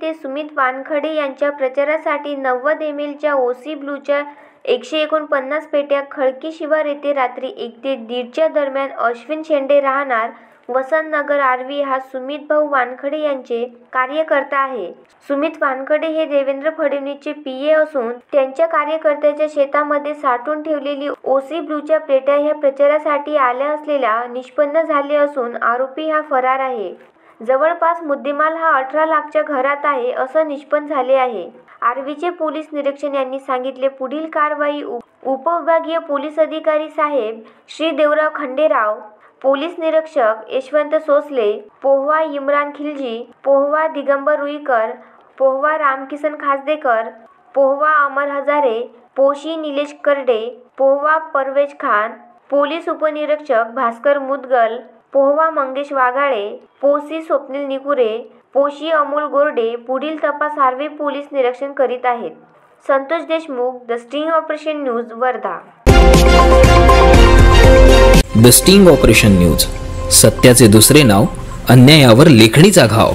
नेते सुमित वानखडे यांच्या प्रचारासाठी 90 mlच्या ओसी ब्लूच्या 149 पेट्या खडकी शिवार येथे रात्री 1 ते 1:30च्या दरम्यान अश्विन शेंडे राहणार वसंतनगर आर्वी हा सुमित भाऊ वानखडे यांचे कार्यकर्ता आहे। सुमित वानखडे हे देवेंद्र फडणवीसचे पीए असून त्यांच्या कार्यकर्त्याच्या शेतामध्ये साठवून ठेवलेली ओसी ब्लूच्या पेट्या ह्या प्रचारासाठी आल्या असलेल्या निष्पन्न झाले असून आरोपी हा फरार आहे। जवळपास मुद्देमाल हा 18 लाखच्या घरात आहे असं निष्पन्न झाले आहे। आर्वीचे पोलीस निरीक्षक यांनी सांगितले। पुढील कारवाई उपविभागीय पोलीस अधिकारी साहेब श्री देवराव खंडेराव, पोलीस निरीक्षक यशवंत सोसले, पोहवा इम्रान खिलजी, पोहवा दिगंबर रुईकर, पोहवा रामकिसन खासदेकर, पोहवा अमर हजारे, पोशी निलेश करडे, पोहवा परवेज खान, पोलीस उपनिरीक्षक भास्कर मुदगल, पोहवा मंगेश वाघाळे, पोसी स्वप्नील निकुरे, पोशी अमोल गोरडे पुढील तपास आर्वी पोलीस निरीक्षण करीत आहेत। Santosh Deshmukh, the sting operation news, Wardha. The sting operation news, सत्याचे दुसरे नाव, अन्यायावर लेखणीचा घाव।